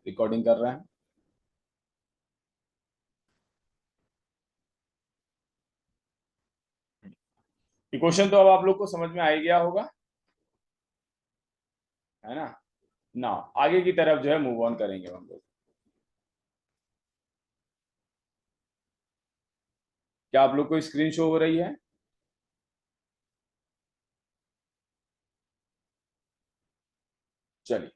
Recording कर रहे हैं। ये क्वेश्चन तो अब आप लोग को समझ में आ ही गया होगा, है ना। ना आगे की तरफ जो है मूव ऑन करेंगे हम लोग। क्या आप लोग को स्क्रीन शो हो रही है? चलिए,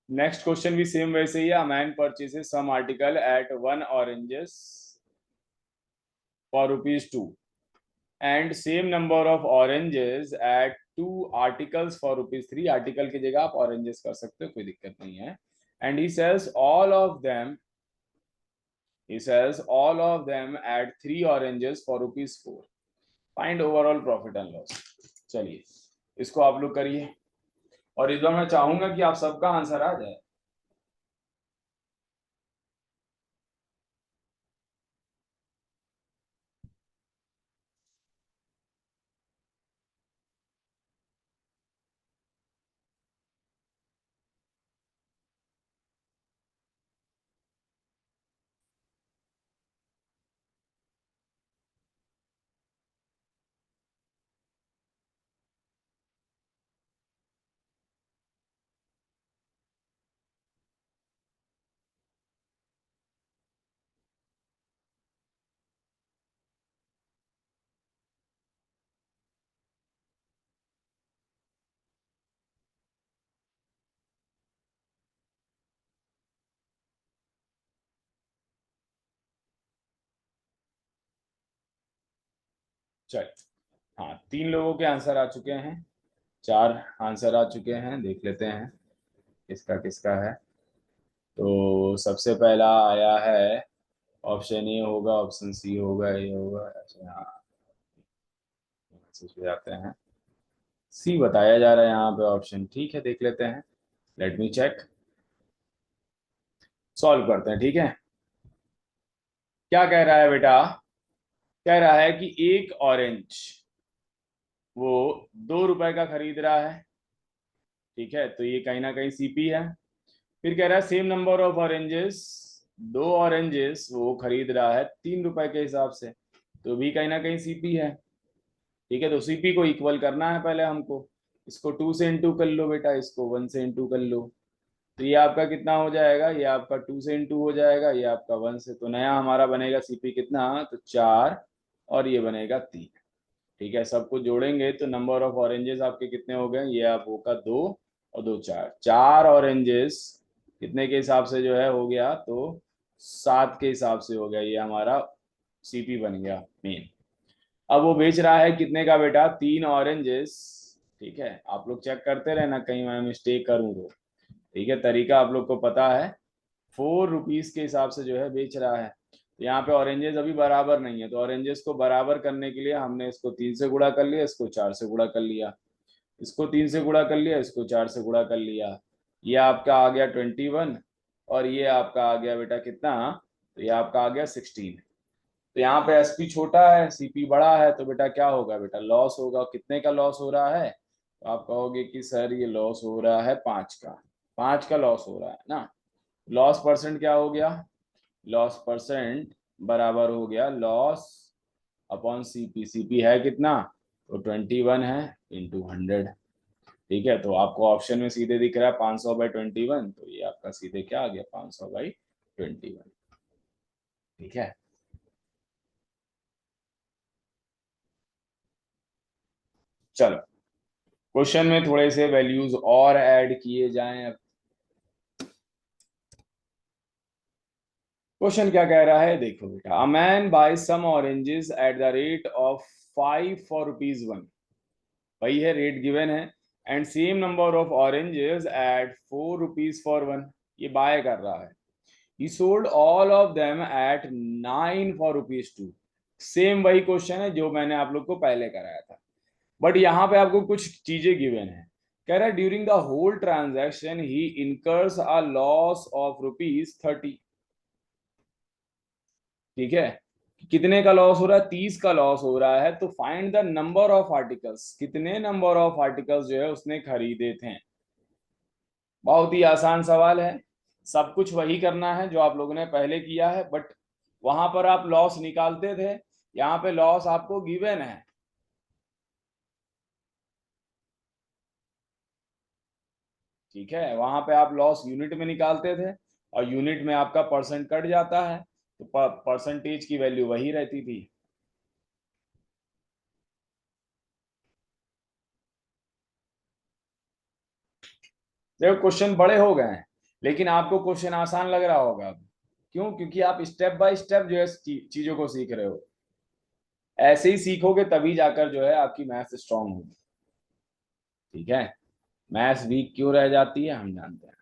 नेक्स्ट क्वेश्चन भी सेम वैसे ही है। A man purchases some article at 1 oranges for rupees 2 and same number of oranges at 2 articles for rupees 3। Article की जगह आप ऑरेंजेस कर सकते हो, कोई दिक्कत नहीं है। And he sells all of them at 3 oranges for rupees 4। Find overall profit and loss. चलिए, इसको आप लोग करिए, और इस बार मैं चाहूंगा कि आप सबका आंसर आ जाए। चलिए, हाँ, 3 लोगों के आंसर आ चुके हैं, 4 आंसर आ चुके हैं। देख लेते हैं किसका किसका है। तो सबसे पहला आया है, ऑप्शन ए होगा, ऑप्शन सी होगा, ए होगा। अच्छा, हाँ, मैसेज पे जाते हैं। सी बताया जा रहा है यहाँ पे ऑप्शन। ठीक है, देख लेते हैं। लेट मी चेक, सॉल्व करते हैं। ठीक है, क्या कह रहा है बेटा? कह रहा है कि एक ऑरेंज वो 2 रुपए का खरीद रहा है। ठीक है, तो ये कहीं ना कहीं सीपी है। फिर कह रहा है same number of oranges, 2 oranges वो खरीद रहा है 3 रुपए के हिसाब से, तो भी कहीं ना कहीं सीपी है। ठीक है, तो सीपी को इक्वल करना है पहले हमको। इसको 2 से इंटू कर लो बेटा, इसको 1 से इंटू कर लो। तो ये आपका कितना हो जाएगा? ये आपका 2 से इंटू हो जाएगा, ये आपका 1 से। तो नया हमारा बनेगा सीपी कितना? तो 4, और ये बनेगा 3। ठीक है, सबको जोड़ेंगे तो नंबर ऑफ ऑरेंजेस आपके कितने हो गए? ये आपका 2 और 2 4, 4 ऑरेंजेस कितने के हिसाब से जो है हो गया? तो 7 के हिसाब से हो गया। ये हमारा सीपी बन गया मेन। अब वो बेच रहा है कितने का बेटा? 3 ऑरेंजेस। ठीक है, आप लोग चेक करते रहना, कहीं मैं मिस्टेक करूँ तो। ठीक है, तरीका आप लोग को पता है। 4 रुपीज के हिसाब से जो है बेच रहा है। तो यहाँ पे ऑरेंजेस अभी बराबर नहीं है, तो ऑरेंजेस को बराबर करने के लिए हमने इसको 3 से गुणा कर लिया, इसको 4 से गुणा कर लिया, इसको 3 से गुणा कर लिया, इसको 4 से गुणा कर लिया। ये आपका आ गया 21, और ये आपका आ गया बेटा कितना? तो ये आपका आ गया 16। तो यहाँ पे एसपी छोटा है, सीपी बड़ा है, तो बेटा क्या होगा? बेटा लॉस होगा। कितने का लॉस हो रहा है? तो आप कहोगे कि सर ये लॉस हो रहा है 5 का। 5 का लॉस हो रहा है ना। लॉस परसेंट क्या हो गया? लॉस परसेंट बराबर हो गया लॉस अपॉन सीपी। सीपी है कितना? तो 21 है इंटू 100। ठीक है, तो आपको ऑप्शन में सीधे दिख रहा है 500/21, तो ये आपका सीधे क्या आ गया? 500/21। ठीक है, चलो क्वेश्चन में थोड़े से वैल्यूज और ऐड किए जाएं। क्वेश्चन क्या कह रहा है देखो बेटा। A man buy some oranges at the rate of 5 for rupees 1। वही है, रेट गिवन है। And same number of oranges at 4 rupees for 1। ये बाय कर रहा है। He sold all of them at 9 for rupees 2। Same वही question है जो मैंने आप लोग को पहले कराया था, बट यहाँ पे आपको कुछ चीजें गिवन है। कह रहा है during the whole transaction he incurs a loss of rupees 30। ठीक है, कितने का लॉस हो रहा है? 30 का लॉस हो रहा है। तो find the number of articles, कितने नंबर ऑफ आर्टिकल्स जो है उसने खरीदे थे। बहुत ही आसान सवाल है, सब कुछ वही करना है जो आप लोगों ने पहले किया है, बट वहां पर आप लॉस निकालते थे, यहाँ पे लॉस आपको गिवन है। ठीक है, वहां पे आप लॉस यूनिट में निकालते थे और यूनिट में आपका परसेंट कट जाता है, तो परसेंटेज की वैल्यू वही रहती थी। देखो क्वेश्चन बड़े हो गए हैं, लेकिन आपको क्वेश्चन आसान लग रहा होगा अब। क्यों? क्योंकि आप स्टेप बाय स्टेप जो है चीजों को सीख रहे हो। ऐसे ही सीखोगे तभी जाकर जो है आपकी मैथ स्ट्रांग होगी। ठीक है, मैथ्स वीक क्यों रह जाती है हम जानते हैं।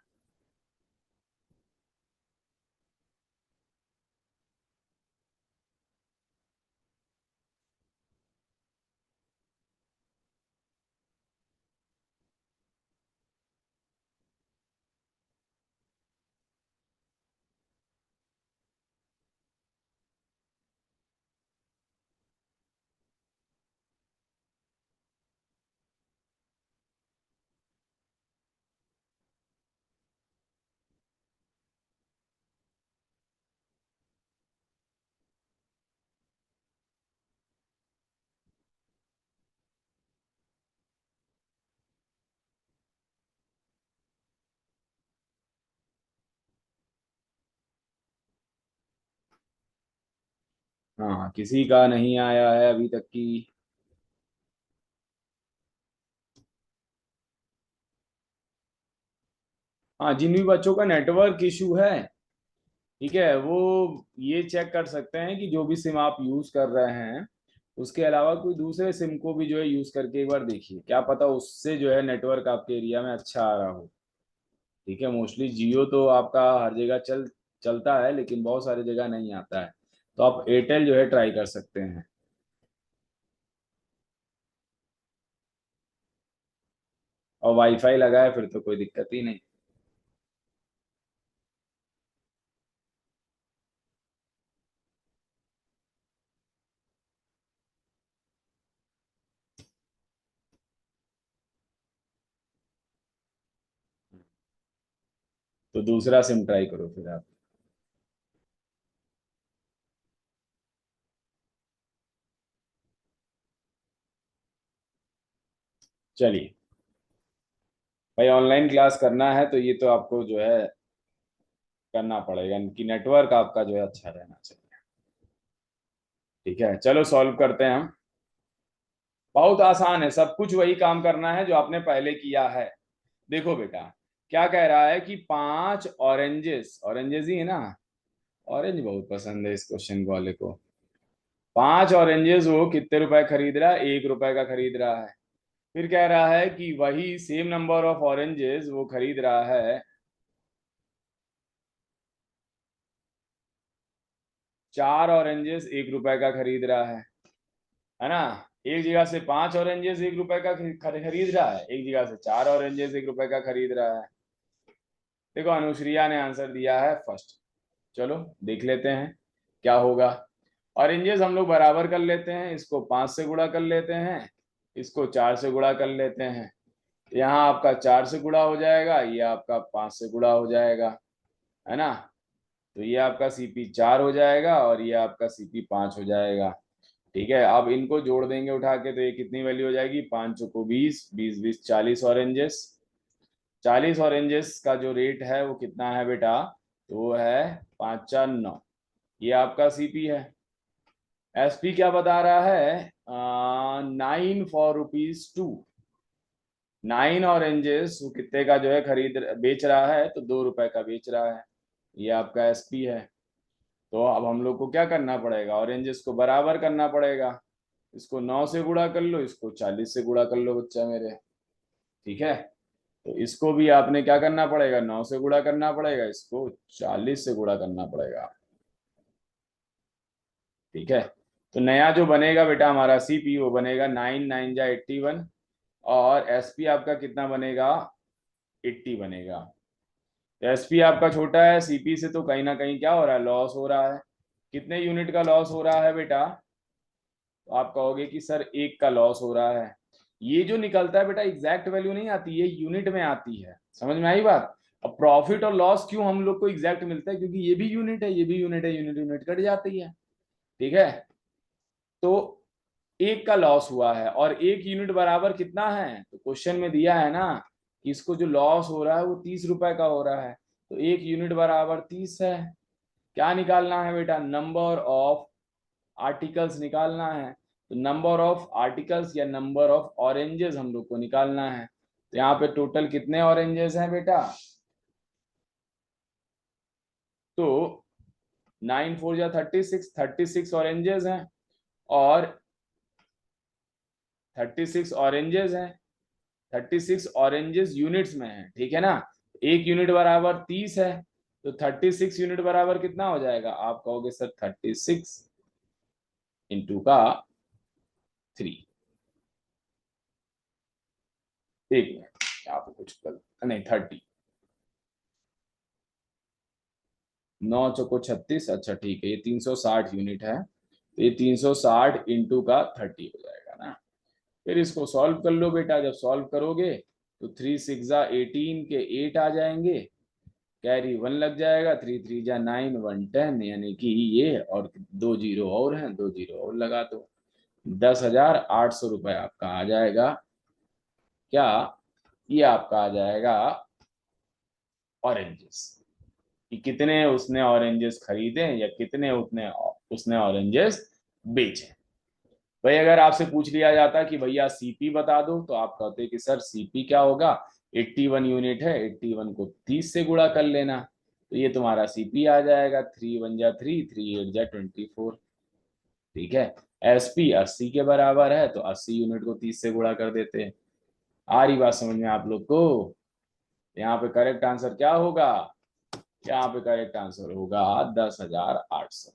हाँ, किसी का नहीं आया है अभी तक की। हाँ, जिन भी बच्चों का नेटवर्क इशू है, ठीक है, वो ये चेक कर सकते हैं कि जो भी सिम आप यूज कर रहे हैं उसके अलावा कोई दूसरे सिम को भी जो है यूज करके एक बार देखिए, क्या पता उससे जो है नेटवर्क आपके एरिया में अच्छा आ रहा हो। ठीक है, मोस्टली जियो तो आपका हर जगह चलता है, लेकिन बहुत सारी जगह नहीं आता है, तो आप एयरटेल जो है ट्राई कर सकते हैं। और वाईफाई लगा है फिर तो कोई दिक्कत ही नहीं। तो दूसरा सिम ट्राई करो फिर आप। चलिए भाई, ऑनलाइन क्लास करना है तो ये तो आपको जो है करना पड़ेगा कि नेटवर्क आपका जो है अच्छा रहना चाहिए। ठीक है, चलो सॉल्व करते हैं हम। बहुत आसान है, सब कुछ वही काम करना है जो आपने पहले किया है। देखो बेटा, क्या कह रहा है कि 5 ऑरेंजेस, ऑरेंजेस ही है ना, ऑरेंज बहुत पसंद है इस क्वेश्चन वाले को। 5 ऑरेंजेस वो कितने रुपए खरीद रहा है? 1 रुपए का खरीद रहा है। फिर कह रहा है कि वही सेम नंबर ऑफ ऑरेंजेस वो खरीद रहा है 4 ऑरेंजेस 1 रुपए का खरीद रहा है ना। एक जगह से 5 ऑरेंजेस 1 रुपए का खरीद रहा है, एक जगह से 4 ऑरेंजेस 1 रुपए का खरीद रहा है। देखो अनुश्रिया ने आंसर दिया है फर्स्ट। चलो देख लेते हैं क्या होगा। ऑरेंजेस हम लोग बराबर कर लेते हैं, इसको 5 से गुणा कर लेते हैं, इसको 4 से गुणा कर लेते हैं। यहाँ आपका 4 से गुणा हो जाएगा, ये आपका 5 से गुणा हो जाएगा, है ना। तो ये आपका CP 4 हो जाएगा और ये आपका CP 5 हो जाएगा। ठीक है, अब इनको जोड़ देंगे उठा के, तो ये कितनी वैल्यू हो जाएगी? 5 चौको 20, 20 20 40 ऑरेंजेस। 40 ऑरेंजेस का जो रेट है वो कितना है बेटा? तो वो है 5 4 9। ये आपका CP है। SP क्या बता रहा है? 9 फॉर रुपीज 2। 9 ऑरेंजेस वो कितने का जो है खरीद बेच रहा है? तो 2 रुपए का बेच रहा है। ये आपका SP है। तो अब हम लोग को क्या करना पड़ेगा? ऑरेंजेस को बराबर करना पड़ेगा। इसको 9 से गुणा कर लो, इसको 40 से गुणा कर लो बच्चा मेरे। ठीक है, तो इसको भी आपने क्या करना पड़ेगा? 9 से गुणा करना पड़ेगा, इसको 40 से गुणा करना पड़ेगा। ठीक है, तो नया जो बनेगा बेटा हमारा CP वो बनेगा 9 9 जा 81, और SP आपका कितना बनेगा? 80 बनेगा। तो SP आपका छोटा है CP से, तो कहीं ना कहीं क्या हो रहा है? लॉस हो रहा है। कितने यूनिट का लॉस हो रहा है बेटा? तो आप कहोगे कि सर 1 का लॉस हो रहा है। ये जो निकलता है बेटा एग्जैक्ट वैल्यू नहीं आती, ये यूनिट में आती है। समझ में आई बात। अब प्रॉफिट और लॉस क्यों हम लोग को एग्जैक्ट मिलता है, क्योंकि ये भी यूनिट है, ये भी यूनिट है, यूनिट यूनिट कट जाती है। ठीक है, तो एक का लॉस हुआ है और एक यूनिट बराबर कितना है, तो क्वेश्चन में दिया है ना कि इसको जो लॉस हो रहा है वो 30 रुपए का हो रहा है, तो एक यूनिट बराबर 30 है। क्या निकालना है बेटा, नंबर ऑफ आर्टिकल्स निकालना है। तो नंबर ऑफ आर्टिकल्स या नंबर ऑफ ऑरेंजेस हम लोग को निकालना है। तो यहाँ पे टोटल कितने ऑरेंजेस हैं बेटा, तो 9 4 जा 36, 36 ऑरेंजेस हैं, और 36 ऑरेंजेस हैं, 36 ऑरेंजेस यूनिट्स में है, ठीक है ना। एक यूनिट बराबर 30 है, तो 36 यूनिट बराबर कितना हो जाएगा, आप कहोगे सर 36 इंटू का 3। एक मिनट, यहाँ पे कुछ गलत नहीं, 30, 9 चौको 36, अच्छा ठीक है, ये 360 यूनिट है, तो ये 360 इंटू का 30 हो जाएगा ना। फिर इसको सॉल्व कर लो बेटा, जब सॉल्व करोगे तो 3 6 जा 18 के 8 आ जाएंगे, कैरी 1 लग जाएगा, 3 3 जा 9 110, यानी कि ये, और 2 जीरो और हैं, 2 जीरो और लगा दो, 10,800 रुपये आपका आ जाएगा। क्या, ये आपका आ जाएगा ऑरेंजेस, कि कितने उसने ऑरेंजेस खरीदे या कितने उतने उसने ऑरेंजेस बेचे। भाई अगर आपसे पूछ लिया जाता कि भैया सीपी बता दो, तो आप कहते कि सर सीपी क्या होगा, 81 यूनिट है, 81 को 30 से गुणा कर लेना, तो ये तुम्हारा सीपी आ जाएगा, 3 1 जा 3, 3 8 जा 24। ठीक है, एसपी 80 के बराबर है, तो 80 यूनिट को 30 से गुणा कर देते हैं। आ रही बात समझ में आप लोग को। यहाँ पे करेक्ट आंसर क्या होगा, यहाँ पे करेक्ट आंसर होगा 10,800।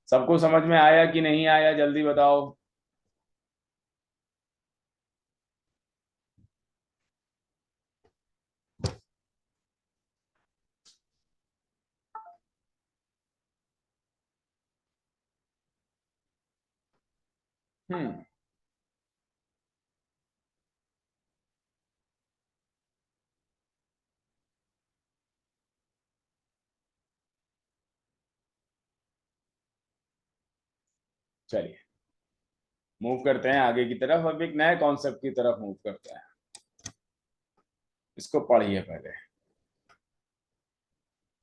सबको समझ में आया कि नहीं आया, जल्दी बताओ। हम्म, चलिए मूव करते हैं आगे की तरफ, अब एक नए कॉन्सेप्ट की तरफ मूव करते हैं। इसको पढ़िए पहले।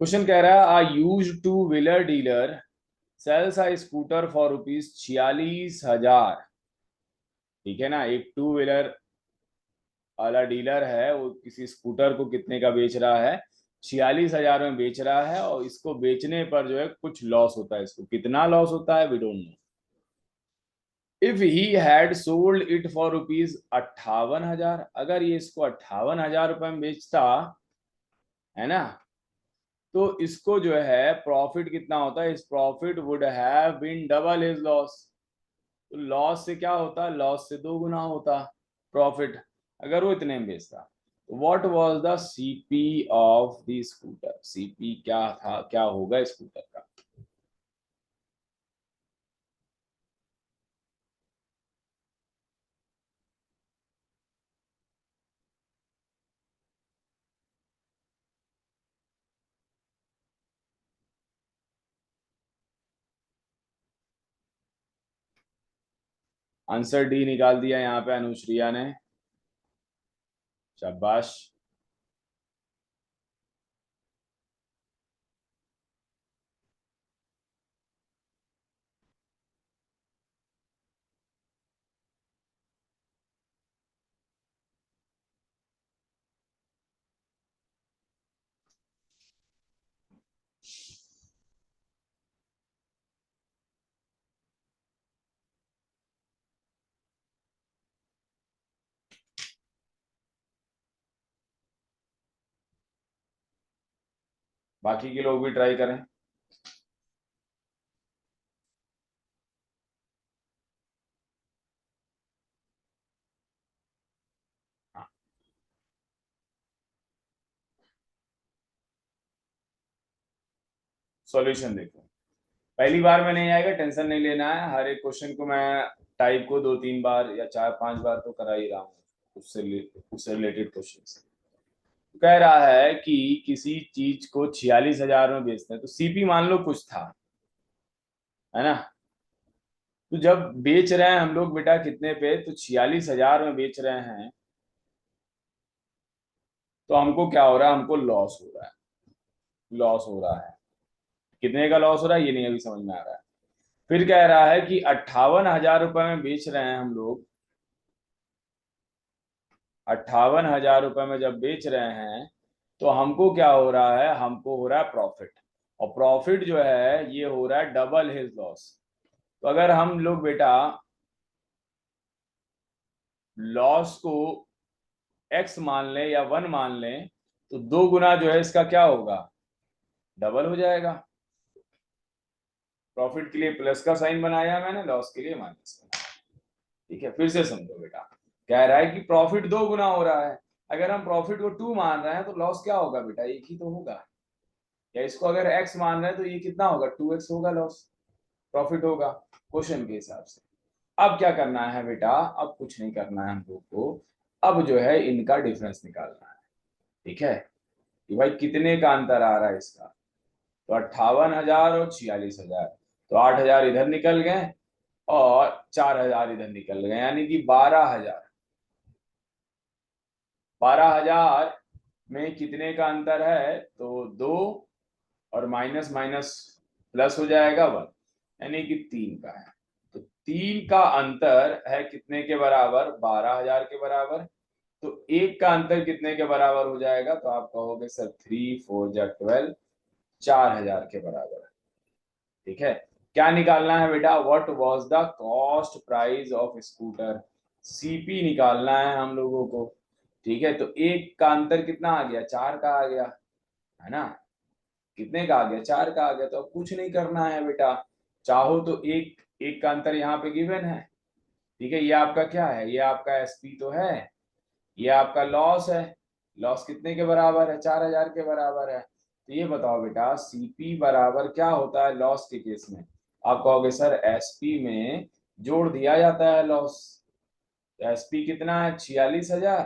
क्वेश्चन कह रहा है, a used two wheeler dealer sells a scooter for ₹46,000। ठीक है ना, एक टू व्हीलर वाला डीलर है, वो किसी स्कूटर को कितने का बेच रहा है, 46,000 में बेच रहा है, और इसको बेचने पर जो है कुछ लॉस होता है, इसको कितना लॉस होता है we don't know. If he had sold it for ₹58,000, अगर ये इसको 58,000 रुपए में बेचता है ना, तो इसको जो है प्रॉफिट कितना होता है, his profit would have been double his loss. तो लॉस से क्या होता, लॉस से 2 गुना होता प्रॉफिट, अगर वो इतने में बेचता। What was the CP of the scooter, CP क्या था, क्या होगा स्कूटर का। आंसर डी निकाल दिया यहाँ पे अनुश्रिया ने, शाबाश। बाकी के लोग भी ट्राई करें। सॉल्यूशन देखो, पहली बार में नहीं आएगा, टेंशन नहीं लेना है, हर एक क्वेश्चन को मैं टाइप को 2-3 बार या 4-5 बार तो करा ही रहा हूँ उससे रिलेटेड क्वेश्चन। कह रहा है कि किसी चीज को 46,000 में बेचते हैं, तो सीपी मान लो कुछ था, है ना। तो जब बेच रहे हैं हम लोग बेटा कितने पे, तो 46,000 में बेच रहे हैं, तो हमको क्या हो रहा है, हमको लॉस हो रहा है। लॉस हो रहा है, कितने का लॉस हो रहा है ये नहीं अभी समझ में आ रहा है। फिर कह रहा है कि 58,000 रुपए में बेच रहे हैं हम लोग, 58,000 रुपए में जब बेच रहे हैं, तो हमको क्या हो रहा है, हमको हो रहा है प्रॉफिट। और प्रॉफिट जो है ये हो रहा है डबल हिज लॉस। तो अगर हम लोग बेटा लॉस को एक्स मान लें या 1 मान लें, तो 2 गुना जो है इसका क्या होगा, डबल हो जाएगा। प्रॉफिट के लिए प्लस का साइन बनाया मैंने, लॉस के लिए माइनस का। ठीक है, फिर से समझो बेटा, कह रहा है कि प्रॉफिट 2 गुना हो रहा है। अगर हम प्रॉफिट को 2 मान रहे हैं तो लॉस क्या होगा बेटा, एक ही तो होगा। या इसको अगर x मान रहे हैं तो ये कितना होगा, 2x होगा लॉस, प्रॉफिट होगा क्वेश्चन के हिसाब से। अब क्या करना है बेटा, अब कुछ नहीं करना है हम लोग को, अब जो है इनका डिफरेंस निकालना है। ठीक है, कि भाई कितने का अंतर आ रहा है इसका, तो 58,000 और 46,000, तो 8,000 इधर निकल गए और 4,000 इधर निकल गए, यानी कि 12,000। 12,000 में कितने का अंतर है, तो 2 और माइनस माइनस प्लस हो जाएगा 1, यानी कि 3 का है। तो 3 का अंतर है कितने के बराबर, 12,000 के बराबर। तो 1 का अंतर कितने के बराबर हो जाएगा, तो आप कहोगे सर 3 4 जा 12, 4,000 के बराबर। ठीक है, क्या निकालना है बेटा, what was the cost price of scooter, CP निकालना है हम लोगों को। ठीक है, तो 1 का अंतर कितना आ गया, 4 का आ गया, है ना। कितने का आ गया, 4 का आ गया। तो अब कुछ नहीं करना है बेटा, चाहो तो एक एक का अंतर यहाँ पे गिवन है। ठीक है, ये आपका क्या है, ये आपका एसपी तो है, ये आपका लॉस है। लॉस कितने के बराबर है, 4,000 के बराबर है। तो ये बताओ बेटा सीपी बराबर क्या होता है लॉस के केस में। आप कहोगे सर एसपी में जोड़ दिया जाता है लॉस। एसपी कितना है, 46,000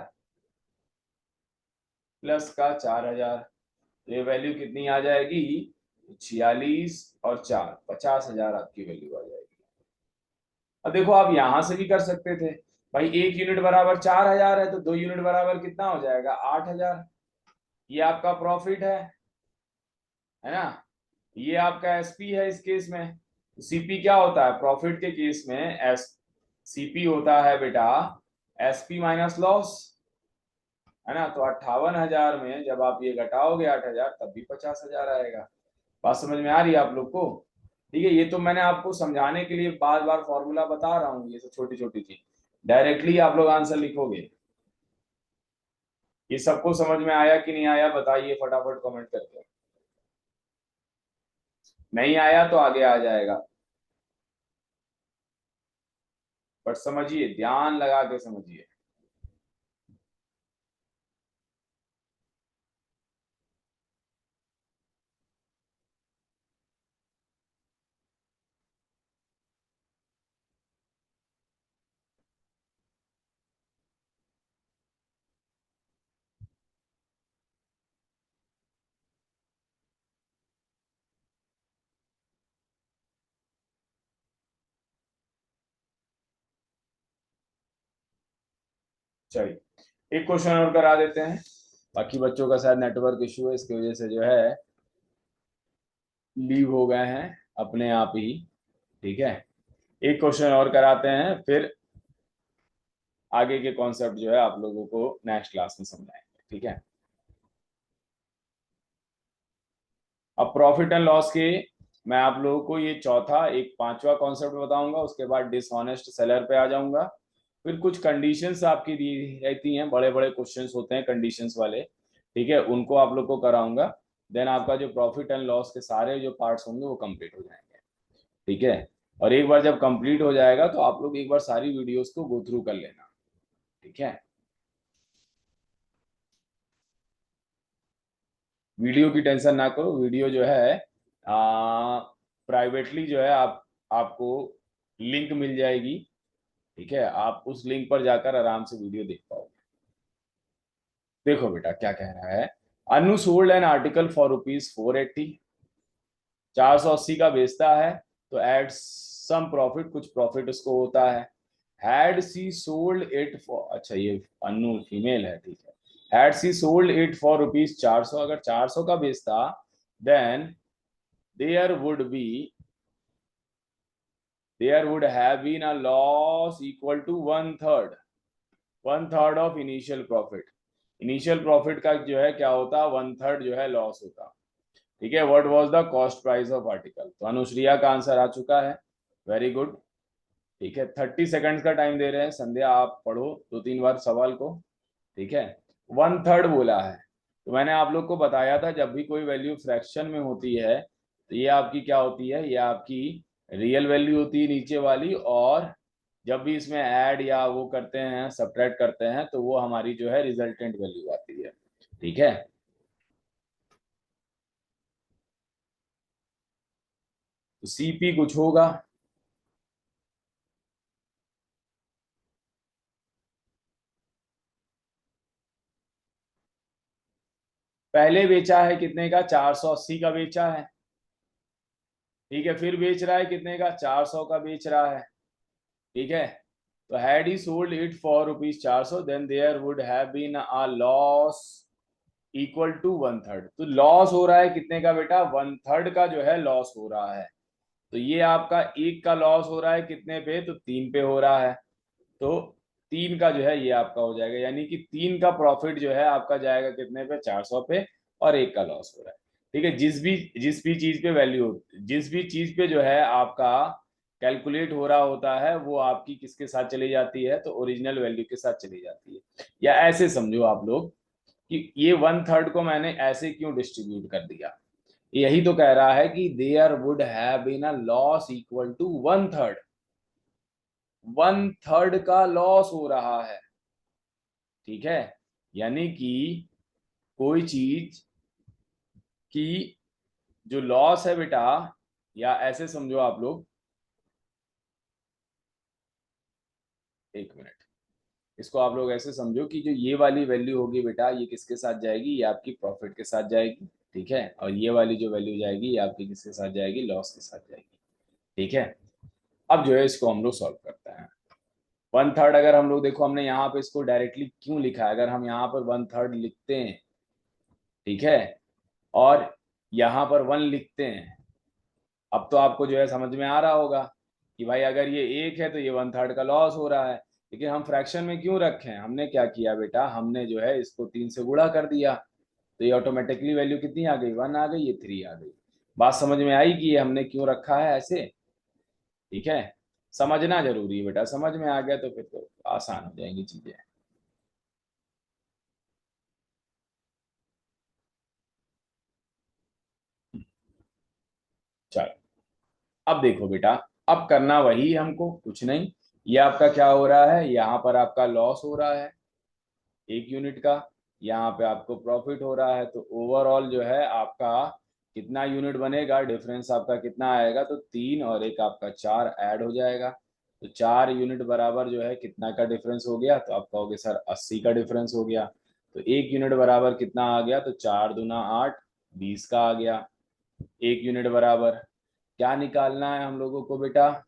प्लस का 4,000, ये वैल्यू कितनी आ जाएगी, 46 और 4, 50,000 आपकी वैल्यू आ जाएगी। अब देखो आप यहां से भी कर सकते थे, भाई 1 यूनिट बराबर 4,000 है, तो 2 यूनिट बराबर कितना हो जाएगा, 8,000। ये आपका प्रॉफिट है ना। ये आपका एसपी है इस केस में। सीपी क्या होता है प्रॉफिट के केस में, एस सीपी होता है बेटा एसपी माइनस लॉस, है ना। तो 58,000 में जब आप ये घटाओगे 8,000, तब भी 50,000 आएगा। बात समझ में आ रही है आप लोग को। ठीक है, ये तो मैंने आपको समझाने के लिए बार बार फॉर्मूला बता रहा हूँ, ये सब छोटी छोटी चीज, डायरेक्टली आप लोग आंसर लिखोगे। ये सबको समझ में आया कि नहीं आया, बताइए फटाफट कमेंट करके। नहीं आया तो आगे आ जाएगा, बट समझिए, ध्यान लगा के समझिए। चलिए एक क्वेश्चन और करा देते हैं, बाकी बच्चों का शायद नेटवर्क इशू है, इसकी वजह से जो है लीव हो गए हैं अपने आप ही। ठीक है, एक क्वेश्चन और कराते हैं, फिर आगे के कॉन्सेप्ट जो है आप लोगों को नेक्स्ट क्लास में समझाएंगे। ठीक है, अब प्रॉफिट एंड लॉस के मैं आप लोगों को ये चौथा एक पांचवा कॉन्सेप्ट बताऊंगा, उसके बाद डिसऑनेस्ट सेलर पे आ जाऊंगा। फिर कुछ कंडीशंस आपकी दी रहती हैं, बड़े बड़े क्वेश्चंस होते हैं कंडीशंस वाले। ठीक है, उनको आप लोग को कराऊंगा। देन आपका जो प्रॉफिट एंड लॉस के सारे जो पार्ट्स होंगे वो कंप्लीट हो जाएंगे। ठीक है, और एक बार जब कंप्लीट हो जाएगा तो आप लोग एक बार सारी वीडियोस को गो थ्रू कर लेना। ठीक है, वीडियो की टेंशन ना करो, वीडियो जो है प्राइवेटली जो है आप आपको लिंक मिल जाएगी। ठीक है, आप उस लिंक पर जाकर आराम से वीडियो देख पाओगे। देखो बेटा क्या कह रहा है, Anu sold an article for ₹480, 480 का बेचता है, तो एड सम प्रॉफिट, कुछ प्रॉफिट उसको होता है। Had she sold it for, अच्छा ये अनु फीमेल है, ठीक है। Had she sold it for ₹400, अगर 400 का बेचता, then there would be there would have been a loss equal to one third of initial profit. Initial profit का जो है क्या होता, वन थर्ड जो है लॉस होता। ठीक है, what was the cost price of article, तो अनुश्रिया का आंसर आ चुका है, वेरी गुड। ठीक है, 30 सेकंड्स का टाइम दे रहे हैं, संध्या आप पढ़ो 2-3 बार सवाल को। ठीक है, वन थर्ड बोला है, तो मैंने आप लोग को बताया था जब भी कोई वैल्यू फ्रैक्शन में होती है तो ये आपकी क्या होती है, ये आपकी रियल वैल्यू होती है नीचे वाली, और जब भी इसमें ऐड या वो करते हैं, सब्ट्रैक्ट करते हैं, तो वो हमारी जो है रिजल्टेंट वैल्यू आती है। ठीक है, तो सीपी कुछ होगा, पहले बेचा है कितने का, 480 का बेचा है। ठीक है, फिर बेच रहा है कितने का, 400 का बेच रहा है। ठीक है, तो had he sold it for ₹400, then there would have been a loss equal to one third. तो लॉस हो रहा है कितने का बेटा, वन थर्ड का जो है लॉस हो रहा है। तो ये आपका एक का लॉस हो रहा है कितने पे, तो 3 पे हो रहा है। तो 3 का जो है ये आपका हो जाएगा, यानी कि 3 का प्रॉफिट जो है आपका जाएगा कितने पे, 400 पे, और एक का लॉस हो रहा है। ठीक है, जिस भी चीज पे वैल्यू, जिस भी चीज पे जो है आपका कैलकुलेट हो रहा होता है, वो आपकी किसके साथ चली जाती है, तो ओरिजिनल वैल्यू के साथ चली जाती है। या ऐसे समझो आप लोग कि ये वन थर्ड को मैंने ऐसे क्यों डिस्ट्रीब्यूट कर दिया, यही तो कह रहा है कि there would have been a loss equal to one third, one third का लॉस हो रहा है। ठीक है, यानी कि कोई चीज की जो लॉस है बेटा, या ऐसे समझो आप लोग, एक मिनट, इसको आप लोग ऐसे समझो कि जो ये वाली वैल्यू होगी बेटा, ये किसके साथ जाएगी, ये आपकी प्रॉफिट के साथ जाएगी। ठीक है, और ये वाली जो वैल्यू जाएगी ये आपकी किसके साथ जाएगी, लॉस के साथ जाएगी। ठीक है, अब जो है इसको हम लोग सॉल्व करते हैं। वन थर्ड अगर हम लोग देखो, हमने यहाँ पे इसको डायरेक्टली क्यों लिखा है, अगर हम यहाँ पर वन थर्ड लिखते हैं, ठीक है, और यहाँ पर वन लिखते हैं, अब तो आपको जो है समझ में आ रहा होगा कि भाई अगर ये एक है तो ये वन थर्ड का लॉस हो रहा है। लेकिन हम फ्रैक्शन में क्यों रखे हैं, हमने क्या किया बेटा, हमने जो है इसको 3 से गुणा कर दिया, तो ये ऑटोमेटिकली वैल्यू कितनी आ गई, 1 आ गई, ये 3 आ गई। बात समझ में आई कि ये हमने क्यों रखा है ऐसे। ठीक है, समझना जरूरी है बेटा, समझ में आ गया तो फिर तो आसान हो जाएंगी चीजें। चलो, अब देखो बेटा, अब करना वही हमको, कुछ नहीं, ये आपका क्या हो रहा है, यहाँ पर आपका लॉस हो रहा है 1 यूनिट का, यहाँ पे आपको प्रॉफिट हो रहा है, तो ओवरऑल जो है आपका कितना यूनिट बनेगा, डिफरेंस आपका कितना आएगा, तो 3 और एक आपका 4 ऐड हो जाएगा। तो 4 यूनिट बराबर जो है कितना का डिफरेंस हो गया, तो आप कहोगे सर 80 का डिफरेंस हो गया। तो 1 यूनिट बराबर कितना आ गया, तो 4 दूना 8, 20 का आ गया। 1 यूनिट बराबर क्या निकालना है हम लोगों को बेटा,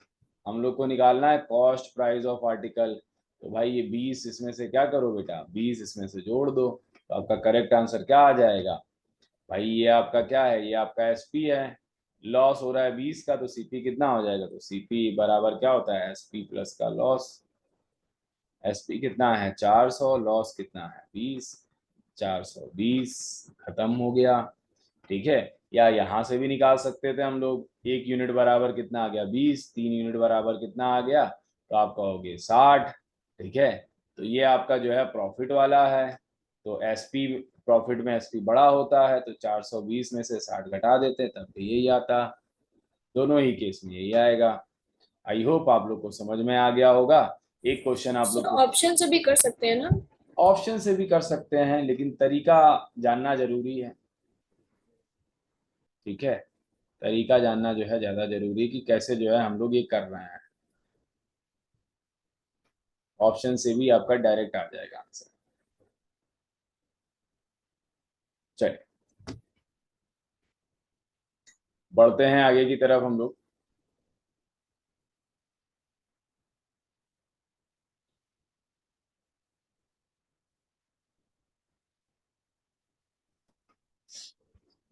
हम लोग को निकालना है कॉस्ट प्राइस ऑफ आर्टिकल। तो भाई ये 20 इसमें से क्या करो बेटा, 20 इसमें से जोड़ दो, तो आपका करेक्ट आंसर क्या आ जाएगा भाई, ये आपका क्या है, ये आपका एसपी है। लॉस हो रहा है 20 का, तो सीपी कितना हो जाएगा, तो सीपी बराबर क्या होता है, एसपी प्लस का लॉस। एसपी कितना है 400, लॉस कितना है 20, 420, खत्म हो गया। ठीक है, या यहां से भी निकाल सकते थे हम लोग, 1 यूनिट बराबर कितना आ गया 20, 3 यूनिट बराबर कितना आ गया, तो आप कहोगे 60। ठीक है, तो ये आपका जो है प्रॉफिट वाला है, तो एसपी, प्रॉफिट में एसपी बड़ा होता है, तो 420 में से 60 घटा देते तब भी यही आता, दोनों ही केस में यही आएगा। आई होप आप लोग को समझ में आ गया होगा। एक क्वेश्चन आप सर लोग को, ऑप्शन से भी कर सकते हैं ना? ऑप्शन से भी कर सकते हैं, लेकिन तरीका जानना जरूरी है। ठीक है, तरीका जानना जो है ज्यादा जरूरी है कि कैसे जो है हम लोग ये कर रहे हैं। ऑप्शन से भी आपका डायरेक्ट आ जाएगा आंसर। चलिए बढ़ते हैं आगे की तरफ हम लोग।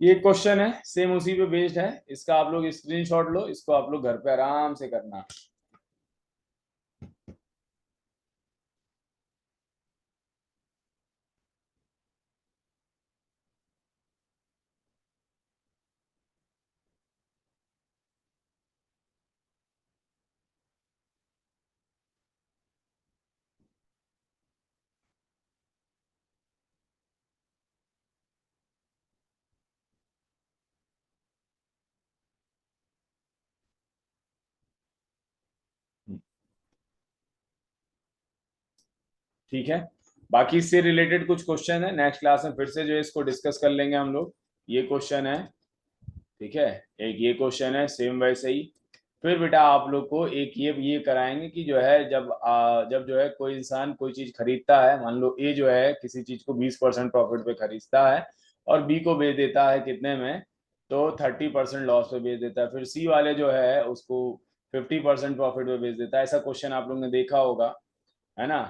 ये क्वेश्चन है सेम उसी पे बेस्ड है, इसका आप लोग स्क्रीनशॉट लो, इसको आप लोग घर पे आराम से करना। ठीक है, बाकी इससे रिलेटेड कुछ क्वेश्चन है, नेक्स्ट क्लास में फिर से जो है इसको डिस्कस कर लेंगे हम लोग। ये क्वेश्चन है, ठीक है, एक ये क्वेश्चन है सेम वैसे ही। फिर बेटा आप लोग को एक ये कराएंगे कि जो है जब जो है कोई इंसान कोई चीज खरीदता है, मान लो ए जो है किसी चीज को 20% प्रॉफिट पे खरीदता है और बी को बेच देता है कितने में, तो 30% लॉस पे बेच देता है, फिर सी वाले जो है उसको 50% प्रॉफिट पे बेच देता है। ऐसा क्वेश्चन आप लोग ने देखा होगा, है ना।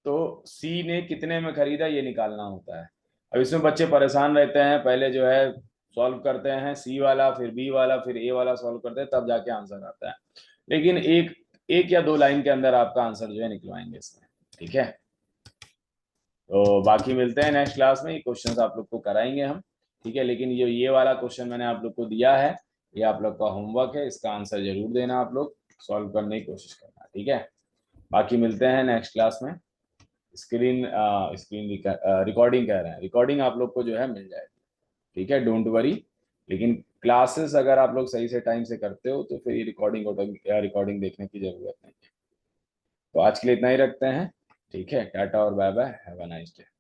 तो सी ने कितने में खरीदा ये निकालना होता है। अब इसमें बच्चे परेशान रहते हैं, पहले जो है सॉल्व करते हैं सी वाला, फिर बी वाला, फिर ए वाला सॉल्व करते हैं, तब जाके आंसर आता है। लेकिन एक एक या दो लाइन के अंदर आपका आंसर जो है निकलवाएंगे इसमें, ठीक है। तो बाकी मिलते हैं नेक्स्ट क्लास में, ये क्वेश्चन आप लोग को कराएंगे हम, ठीक है। लेकिन ये वाला क्वेश्चन मैंने आप लोग को दिया है, ये आप लोग का होमवर्क है, इसका आंसर जरूर देना, आप लोग सॉल्व करने की कोशिश करना, ठीक है। बाकी मिलते हैं नेक्स्ट क्लास में। स्क्रीन स्क्रीन रिकॉर्डिंग कह रहे हैं, रिकॉर्डिंग आप लोग को जो है मिल जाएगी, ठीक है, डोंट वरी। लेकिन क्लासेस अगर आप लोग सही से टाइम से करते हो तो फिर ये रिकॉर्डिंग देखने की जरूरत नहीं है। तो आज के लिए इतना ही रखते हैं, ठीक है, टाटा और bye bye, have a nice day.